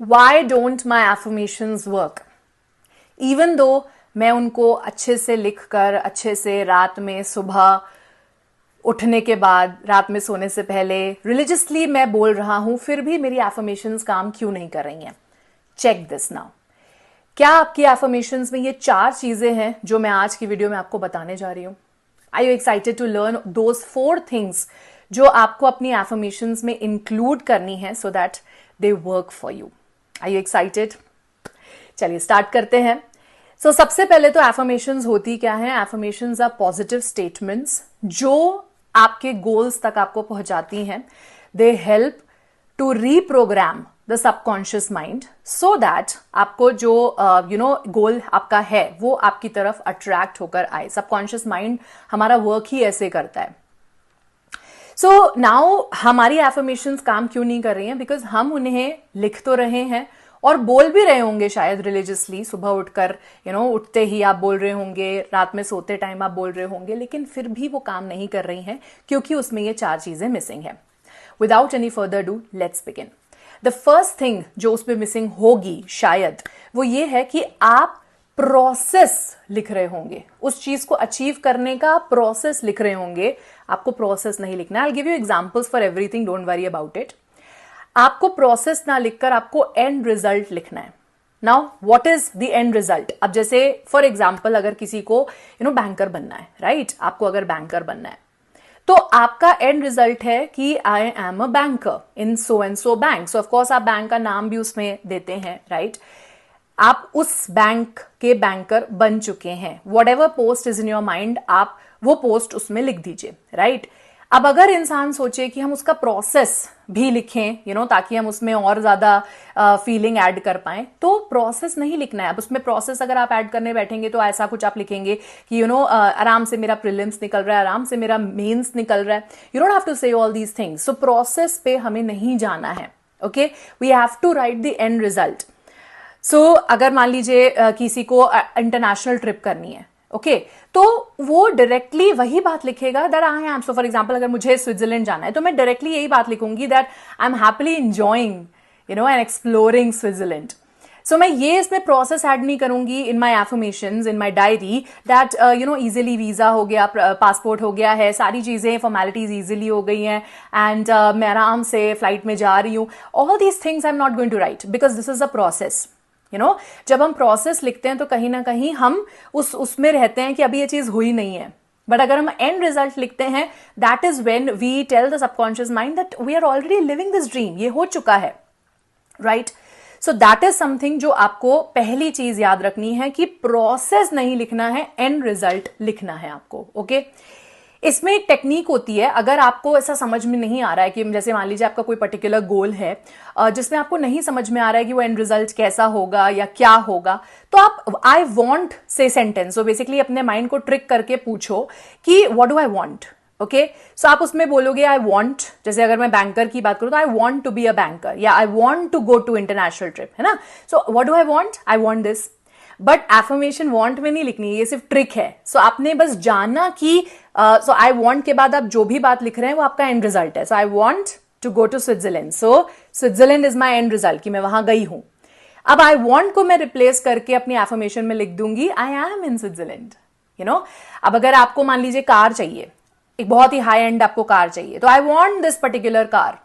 Why don't my affirmations work? Even though मैं उनको अच्छे से लिख कर, अच्छे से रात में, सुबह उठने के बाद, रात में सोने से पहले रिलीजियसली मैं बोल रहा हूं, फिर भी मेरी एफर्मेशंस काम क्यों नहीं कर रही हैं? Check this now. क्या आपकी एफर्मेशंस में ये 4 चीजें हैं जो मैं आज की वीडियो में आपको बताने जा रही हूं? Are you excited to learn those 4 things जो आपको अपनी एफर्मेशंस में इंक्लूड करनी है so that they work for you? Are you excited? चलिए स्टार्ट करते हैं। सबसे पहले तो एफर्मेशंस होती क्या है? एफर्मेशंस आर पॉजिटिव स्टेटमेंट्स जो आपके गोल्स तक आपको पहुंचाती हैं। They help to reprogram the subconscious mind so that आपको जो गोल आपका है वो आपकी तरफ अट्रैक्ट होकर आए। सबकॉन्शियस माइंड हमारा वर्क ही ऐसे करता है। नाउ हमारी एफर्मेशंस काम क्यों नहीं कर रही हैं? बिकॉज हम उन्हें लिख तो रहे हैं और बोल भी रहे होंगे शायद रिलीजियसली, सुबह उठकर उठते ही आप बोल रहे होंगे, रात में सोते टाइम आप बोल रहे होंगे, लेकिन फिर भी वो काम नहीं कर रही हैं क्योंकि उसमें ये 4 चीजें मिसिंग है। Without any further do, let's begin. The first thing जो उसमें मिसिंग होगी शायद वो ये है कि आप प्रोसेस लिख रहे होंगे। उस चीज को अचीव करने का प्रोसेस लिख रहे होंगे, आपको प्रोसेस नहीं लिखना है। आई give you examples for everything, don't worry about it. आपको प्रोसेस ना लिखकर आपको एंड रिजल्ट लिखना है। Now what is the end result? अब जैसे फॉर एग्जांपल अगर किसी को बैंकर बनना है, राइट? आपको अगर बैंकर बनना है तो आपका एंड रिजल्ट है कि I am a banker in so and so bank. So of course आप बैंक का नाम भी उसमें देते हैं, राइट? आप उस बैंक के बैंकर बन चुके हैं। What ever post is in your mind, आप वो पोस्ट उसमें लिख दीजिए, राइट? अब अगर इंसान सोचे कि हम उसका प्रोसेस भी लिखें ताकि हम उसमें और ज्यादा फीलिंग ऐड कर पाएं, तो प्रोसेस नहीं लिखना है। अब उसमें प्रोसेस अगर आप ऐड करने बैठेंगे तो ऐसा कुछ आप लिखेंगे कि आराम से मेरा प्रीलिम्स निकल रहा है, आराम से मेरा मेंस निकल रहा है। You don't have to say all these things. So process पे हमें नहीं जाना है। Okay, we have to write the end result. अगर मान लीजिए किसी को इंटरनेशनल ट्रिप करनी है, ओके, तो वो डायरेक्टली वही बात लिखेगा that I am. So for example अगर मुझे स्विट्जरलैंड जाना है तो मैं डायरेक्टली यही बात लिखूंगी that I am happily enjoying and exploring Switzerland. So मैं ये इसमें प्रोसेस ऐड नहीं करूंगी in my affirmations, in my diary that easily visa हो गया, पासपोर्ट हो गया है, सारी चीजें फॉर्मेलिटीज इजीली हो गई हैं एंड मैं आराम से फ्लाइट में जा रही हूँ। All these things I am not going to write because this is a process. जब हम प्रोसेस लिखते हैं तो कहीं ना कहीं हम उसमें रहते हैं कि अभी ये चीज हुई नहीं है। बट अगर हम एंड रिजल्ट लिखते हैं, that is when we tell the subconscious mind that we are already living this dream, ये हो चुका है, right? So that is something जो आपको पहली चीज याद रखनी है कि प्रोसेस नहीं लिखना है, एंड रिजल्ट लिखना है आपको। ओके, इसमें एक टेक्निक होती है। अगर आपको ऐसा समझ में नहीं आ रहा है कि जैसे मान लीजिए आपका कोई पर्टिकुलर गोल है जिसमें आपको नहीं समझ में आ रहा है कि वो एंड रिजल्ट कैसा होगा या क्या होगा, तो आप I want say sentence, so basically अपने माइंड को ट्रिक करके पूछो कि what do I want. Okay, so आप उसमें बोलोगे आई वॉन्ट, जैसे अगर मैं बैंकर की बात करूं तो I want to be a banker या I want to go to international trip, है ना? So what do I want? I want this. But affirmation want में नहीं लिखनी है, ये सिर्फ ट्रिक है। सो आपने बस जाना कि सो आई वांट के बाद आप जो भी बात लिख रहे हैं वो आपका एंड रिजल्ट है। So I want to go to Switzerland, so Switzerland is my end result कि मैं वहां गई हूं। अब आई वांट को मैं रिप्लेस करके अपनी एफर्मेशन में लिख दूंगी आई एम इन स्विट्जरलैंड। अब अगर आपको मान लीजिए कार चाहिए, एक बहुत ही हाई एंड आपको कार चाहिए, तो I want this particular car.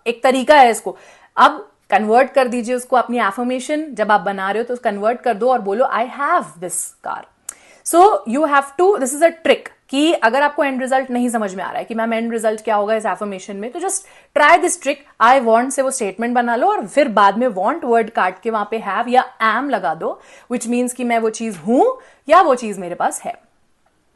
एक तरीका है इसको। अब कन्वर्ट कर दीजिए उसको अपनी एफर्मेशन, जब आप बना रहे हो तो कन्वर्ट कर दो और बोलो I have this car. So you have to, this is a trick कि अगर आपको एंड रिजल्ट नहीं समझ में आ रहा है कि मैम एंड रिजल्ट क्या होगा इस एफर्मेशन में, तो just try this trick. I want से वो स्टेटमेंट बना लो और फिर बाद में वॉन्ट वर्ड काट के वहां पे हैव या एम लगा दो, विच मीन्स कि मैं वो चीज हूं या वो चीज मेरे पास है।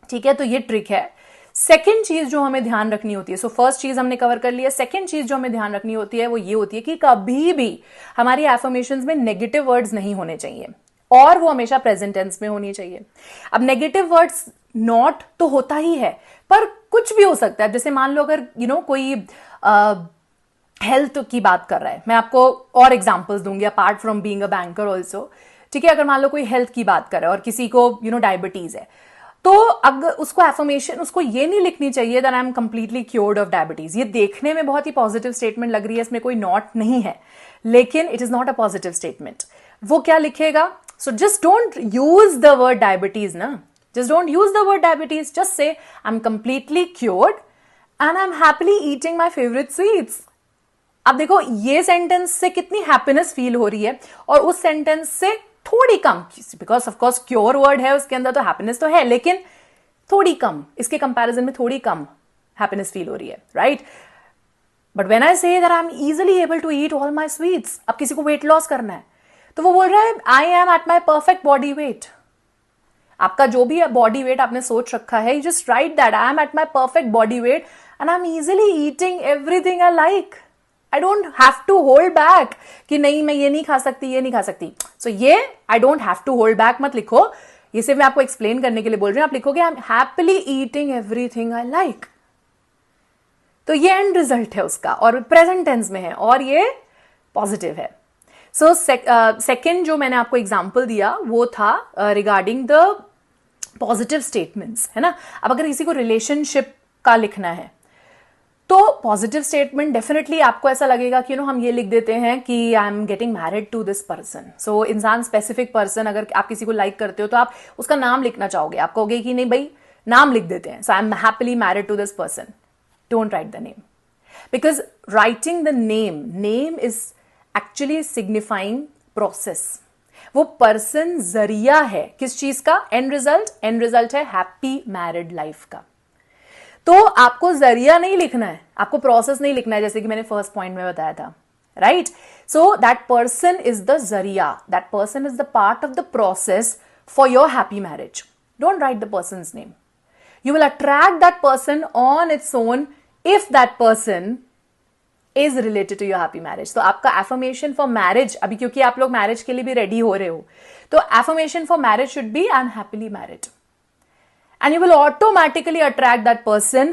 ठीक है, तो ये ट्रिक है। सेकेंड चीज जो हमें ध्यान रखनी होती है, सो फर्स्ट चीज हमने कवर कर लिया, सेकेंड चीज जो हमें ध्यान रखनी होती है वो ये होती है कि कभी भी हमारी एफर्मेशंस में नेगेटिव वर्ड्स नहीं होने चाहिए और वो हमेशा प्रेजेंट टेंस में होनी चाहिए। अब नेगेटिव वर्ड्स नॉट तो होता ही है, पर कुछ भी हो सकता है। जैसे मान लो अगर कोई हेल्थ की बात कर रहा है, मैं आपको और एग्जांपल्स दूंगी apart from being a banker also. ठीक है, अगर मान लो कोई हेल्थ की बात कर रहा है और किसी को डायबिटीज है, तो अगर उसको एफर्मेशन, उसको ये नहीं लिखनी चाहिए that I am completely cured of diabetes. ये देखने में बहुत ही पॉजिटिव स्टेटमेंट लग रही है, इसमें कोई नॉट नहीं है, लेकिन it is not a positive statement. वो क्या लिखेगा? So just don't use the word diabetes ना, just don't use the word diabetes, just say I am completely cured and I am happily eating my favourite sweets. अब देखो ये sentence से कितनी happiness feel हो रही है, और उस सेंटेंस से थोड़ी कम, because of course cure word है उसके अंदर तो हैप्पीनेस तो है, लेकिन थोड़ी कम, इसके कंपैरिजन में थोड़ी कम हैप्पीनेस फील हो रही है, right? But when I say that I am easily able to eat all my sweets, अब किसी को वेट लॉस करना है तो वो बोल रहा है I am at my perfect body weight. आपका जो भी बॉडी वेट आपने सोच रखा है, you just write that I am at my perfect body weight and I am easily eating everything I like. I don't have to hold back कि नहीं मैं ये नहीं खा सकती, ये नहीं खा सकती। सो ये I don't have to hold back मत लिखो, ये सिर्फ मैं आपको एक्सप्लेन करने के लिए बोल रही हूं। आप लिखोगे आई am happily eating everything I like, तो ये एंड रिजल्ट है उसका, और प्रेजेंट टेंस में है, और ये पॉजिटिव है। सो सेकेंड जो मैंने आपको एग्जाम्पल दिया वो था रिगार्डिंग द पॉजिटिव स्टेटमेंट्स, है ना। अब अगर किसी को रिलेशनशिप का लिखना है तो पॉजिटिव स्टेटमेंट डेफिनेटली आपको ऐसा लगेगा कि हम ये लिख देते हैं कि I am getting married to this person. So इंसान स्पेसिफिक पर्सन, अगर आप किसी को लाइक करते हो तो आप उसका नाम लिखना चाहोगे, आप कहोगे कि नहीं भाई नाम लिख देते हैं, so I am happily married to this person. Don't write the name, because writing the name is actually signifying process. वो पर्सन जरिया है किस चीज का? एंड रिजल्ट है हैप्पी मैरिड लाइफ का। तो आपको जरिया नहीं लिखना है, आपको प्रोसेस नहीं लिखना है, जैसे कि मैंने फर्स्ट पॉइंट में बताया था, right? So that person is the जरिया, that person is the part of the process for your happy marriage. Don't write the person's name, you will attract that person on its own if that person is related to your happy marriage. तो आपका affirmation for marriage, अभी क्योंकि आप लोग marriage के लिए भी ready हो रहे हो, तो affirmation for marriage should be I am happily married. And you will automatically attract that person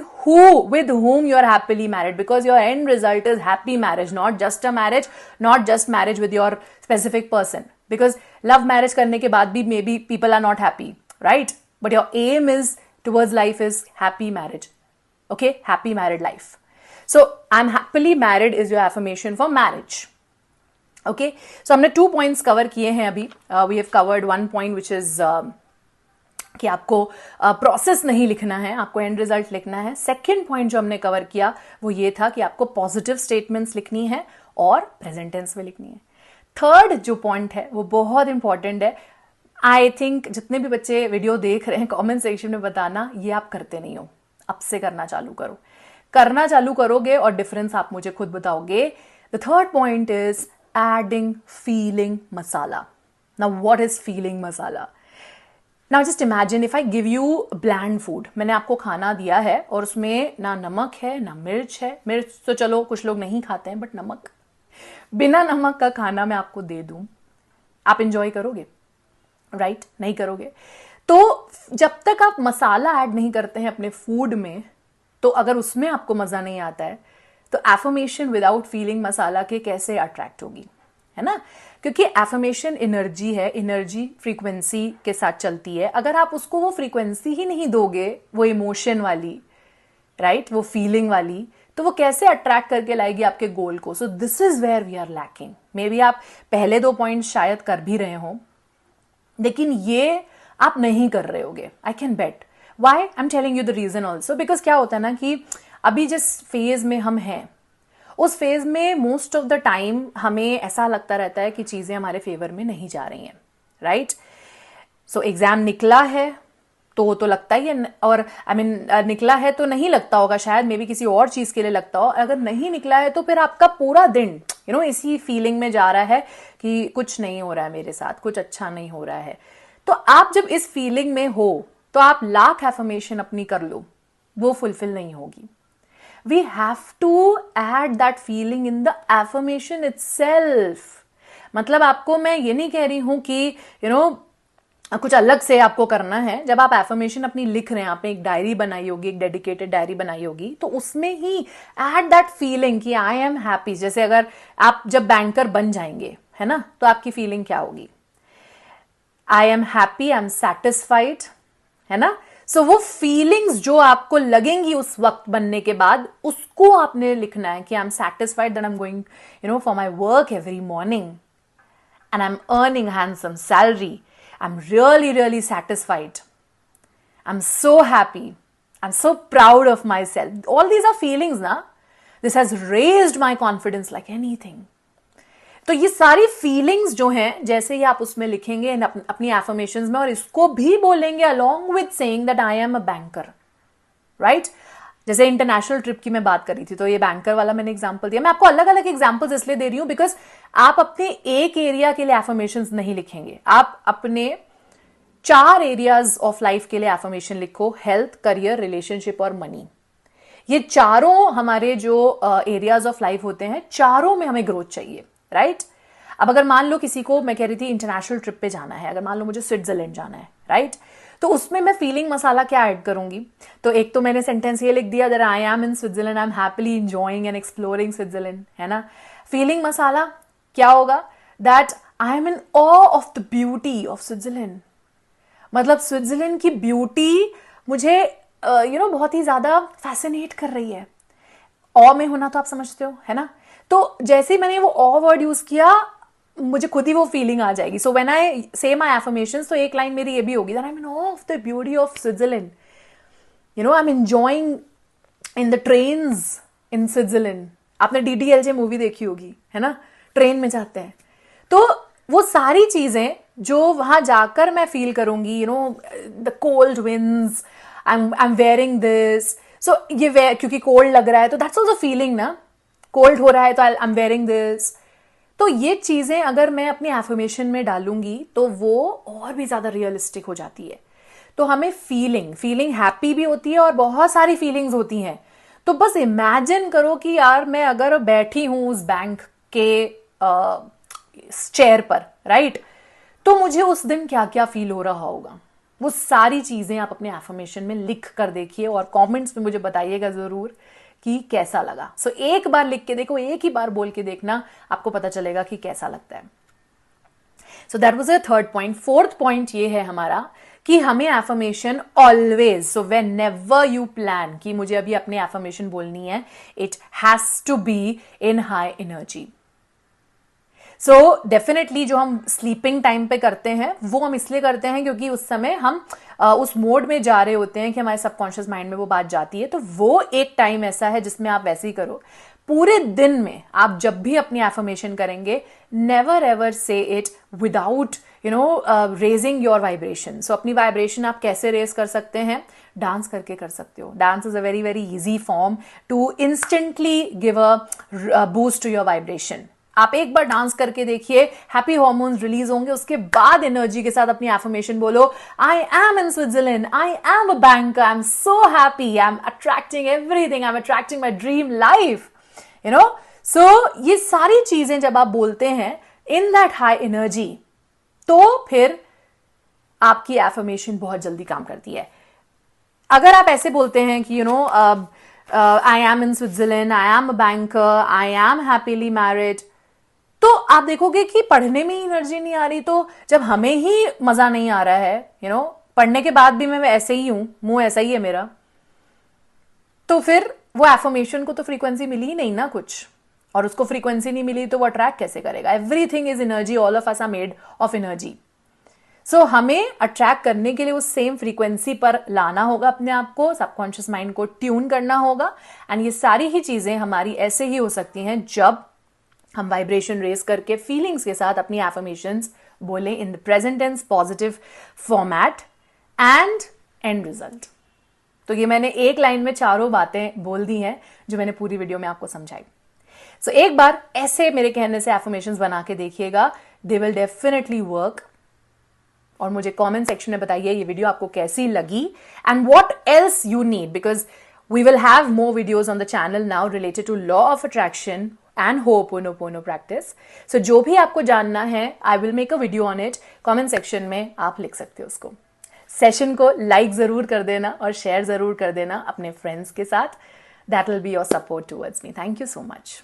with whom you are happily married, because your end result is happy marriage, not just a marriage, not just marriage with your specific person. Because love marriage करने के बाद भी maybe people are not happy, right? But your aim is towards life is happy marriage. Okay, happy married life. So I'm happily married is your affirmation for marriage. Okay, so हमने 2 points cover किए हैं अभी. We have covered 1 point which is कि आपको process नहीं लिखना है, आपको एंड रिजल्ट लिखना है। सेकेंड पॉइंट जो हमने कवर किया वो ये था कि आपको पॉजिटिव स्टेटमेंट्स लिखनी है और प्रेजेंट टेंस में लिखनी है। थर्ड जो पॉइंट है वो बहुत इंपॉर्टेंट है। आई थिंक जितने भी बच्चे वीडियो देख रहे हैं कमेंट सेक्शन में बताना, ये आप करते नहीं हो, अब से करना चालू करो। करना चालू करोगे और डिफरेंस आप मुझे खुद बताओगे। The third point is adding feeling masala. Now what is feeling masala? Now just imagine if I give you bland food. मैंने आपको खाना दिया है और उसमें ना नमक है ना मिर्च है। मिर्च तो चलो कुछ लोग नहीं खाते हैं, बट नमक, बिना नमक का खाना मैं आपको दे दूं, आप इंजॉय करोगे? राइट? नहीं करोगे। तो जब तक आप मसाला ऐड नहीं करते हैं अपने फूड में, तो अगर उसमें आपको मजा नहीं आता है तो एफर्मेशन विदाउट फीलिंग मसाला के कैसे अट्रैक्ट होगी, है ना? क्योंकि एफर्मेशन एनर्जी है, एनर्जी फ्रीक्वेंसी के साथ चलती है। अगर आप उसको वो फ्रीक्वेंसी ही नहीं दोगे, वो इमोशन वाली, राइट, वो फीलिंग वाली, तो वो कैसे अट्रैक्ट करके लाएगी आपके गोल को? So this is where we are lacking. Maybe आप पहले 2 पॉइंट शायद कर भी रहे हो, लेकिन ये आप नहीं कर रहे होगे। I can bet. Why? I am telling you the reason also, because क्या होता है ना कि अभी जिस फेज में हम हैं उस फेज में मोस्ट ऑफ द टाइम हमें ऐसा लगता रहता है कि चीजें हमारे फेवर में नहीं जा रही हैं, राइट? सो एग्जाम निकला है तो लगता ही है, और आई मीन निकला है तो नहीं लगता होगा, शायद मे बी किसी और चीज के लिए लगता हो। अगर नहीं निकला है तो फिर आपका पूरा दिन इसी फीलिंग में जा रहा है कि कुछ नहीं हो रहा है मेरे साथ, कुछ अच्छा नहीं हो रहा है। तो आप जब इस फीलिंग में हो तो आप लाख एफर्मेशन अपनी कर लो, वो फुलफिल नहीं होगी। We have to add that feeling in the affirmation itself. मतलब आपको मैं ये नहीं कह रही हूं कि कुछ अलग से आपको करना है। जब आप एफर्मेशन अपनी लिख रहे हैं, आपने एक डायरी बनाई होगी, एक डेडिकेटेड डायरी बनाई होगी, तो उसमें ही ऐड दैट फीलिंग कि आई एम हैप्पी। जैसे अगर आप जब बैंकर बन जाएंगे, है ना, तो आपकी फीलिंग क्या होगी? I am happy, I M satisfied, है ना? सो वो फीलिंग्स जो आपको लगेंगी उस वक्त बनने के बाद, उसको आपने लिखना है कि I am satisfied that I am going for my work every morning and I'm earning handsome salary. I'm really, really satisfied. I'm so happy. I'm so proud of myself. All these are feelings, na? This has raised my confidence like anything. तो ये सारी feelings जो हैं, जैसे ही आप उसमें लिखेंगे अपनी एफर्मेशंस में, और इसको भी बोलेंगे along with saying that I am a banker, right? जैसे इंटरनेशनल ट्रिप की मैं बात कर रही थी, तो ये बैंकर वाला मैंने एग्जांपल दिया. मैं आपको अलग अलग एग्जांपल्स इसलिए दे रही हूं बिकॉज आप अपने एक एरिया के लिए एफर्मेशंस नहीं लिखेंगे, आप अपने 4 एरियाज ऑफ लाइफ के लिए एफर्मेशन लिखो. हेल्थ, करियर, रिलेशनशिप और मनी. ये चारों हमारे जो एरियाज ऑफ लाइफ होते हैं, चारों में हमें ग्रोथ चाहिए, राइट? अब अगर मान लो किसी को, मैं कह रही थी इंटरनेशनल ट्रिप पे जाना है, अगर मान लो मुझे स्विट्जरलैंड जाना है, राइट? तो उसमें मैं फीलिंग मसाला क्या ऐड करूंगी? तो एक तो मैंने सेंटेंस ये लिख दिया that I am in Switzerland, I am happily enjoying and exploring Switzerland, है ना? फीलिंग मसाला क्या होगा? That I am in awe of the beauty of Switzerland. मतलब स्विट्जरलैंड की ब्यूटी मुझे बहुत ही ज्यादा फैसिनेट कर रही है. ऑ में होना तो आप समझते हो, है ना? तो जैसे ही मैंने वो ऑ वर्ड यूज किया, मुझे खुद ही वो फीलिंग आ जाएगी. सो व्हेन आई से माय एफर्मेशंस, तो एक लाइन मेरी ये भी होगी that I am in awe of the beauty of Switzerland. I am enjoying in the trains in Switzerland. आपने DDLJ मूवी देखी होगी, है ना? ट्रेन में जाते हैं. तो वो सारी चीजें जो वहां जाकर मैं फील करूंगी, the cold winds, I am wearing this. So ये क्योंकि कोल्ड लग रहा है, तो दैट्स ऑल्सो फीलिंग ना. कोल्ड हो रहा है तो आई एम वेयरिंग दिस. तो ये चीजें अगर मैं अपनी एफर्मेशन में डालूंगी तो वो और भी ज्यादा रियलिस्टिक हो जाती है. तो हमें फीलिंग हैप्पी भी होती है और बहुत सारी फीलिंग्स होती हैं. तो बस इमेजिन करो कि यार मैं अगर बैठी हूं उस बैंक के चेयर पर, राइट? तो मुझे उस दिन क्या क्या फील हो रहा होगा. वो सारी चीजें आप अपने एफर्मेशन में लिख कर देखिए और कमेंट्स में मुझे बताइएगा जरूर कि कैसा लगा. सो एक बार लिख के देखो, एक ही बार बोल के देखना, आपको पता चलेगा कि कैसा लगता है. So that was a third point. Fourth point ये है हमारा कि हमें affirmation always, so when never you plan कि मुझे अभी अपने एफर्मेशन बोलनी है, it has to be in high energy. So definitely जो हम स्लीपिंग टाइम पे करते हैं वो हम इसलिए करते हैं क्योंकि उस समय हम उस मोड में जा रहे होते हैं कि हमारे सबकॉन्शियस माइंड में वो बात जाती है. तो वो एक टाइम ऐसा है जिसमें आप वैसे ही करो. पूरे दिन में आप जब भी अपनी एफर्मेशन करेंगे, never ever say it without raising your vibration. So अपनी वाइब्रेशन आप कैसे रेज कर सकते हैं? डांस करके कर सकते हो. Dance is a very very easy form to instantly give a boost to your vibration. आप एक बार डांस करके देखिए, हैप्पी हार्मोन्स रिलीज होंगे. उसके बाद एनर्जी के साथ अपनी एफर्मेशन बोलो, I am in Switzerland, I am a banker, I am so happy, I am attracting everything, I am attracting my dream life. So ये सारी चीजें जब आप बोलते हैं इन दैट हाई एनर्जी, तो फिर आपकी एफर्मेशन बहुत जल्दी काम करती है. अगर आप ऐसे बोलते हैं कि I am in Switzerland, I am a banker, I am happily married, तो आप देखोगे कि पढ़ने में ही एनर्जी नहीं आ रही. तो जब हमें ही मजा नहीं आ रहा है, पढ़ने के बाद भी मैं ऐसे ही हूं, मुंह ऐसा ही है मेरा, तो फिर वो एफर्मेशन को तो फ्रीक्वेंसी मिली ही नहीं ना कुछ. और उसको फ्रीक्वेंसी नहीं मिली तो वो अट्रैक्ट कैसे करेगा? Everything is energy, all of us are made of energy. So हमें अट्रैक्ट करने के लिए उस सेम फ्रीक्वेंसी पर लाना होगा अपने आप को, सबकॉन्शियस माइंड को ट्यून करना होगा. एंड ये सारी ही चीजें हमारी ऐसे ही हो सकती हैं जब हम वाइब्रेशन रेज करके फीलिंग्स के साथ अपनी एफर्मेशंस बोले in the present tense, positive format and end result. तो ये मैंने एक लाइन में चारों बातें बोल दी हैं जो मैंने पूरी वीडियो में आपको समझाई. सो एक बार ऐसे मेरे कहने से एफर्मेशंस बना के देखिएगा, दे विल डेफिनेटली वर्क. और मुझे कमेंट सेक्शन में बताइए ये वीडियो आपको कैसी लगी and what else you need, because we will have more videos on the channel now related to law of attraction and ho'oponopono practice. So जो भी आपको जानना है, I will make a video on it. Comment section में आप लिख सकते हो उसको. सेशन को लाइक जरूर कर देना और शेयर जरूर कर देना अपने फ्रेंड्स के साथ. That will be your support towards me. Thank you so much.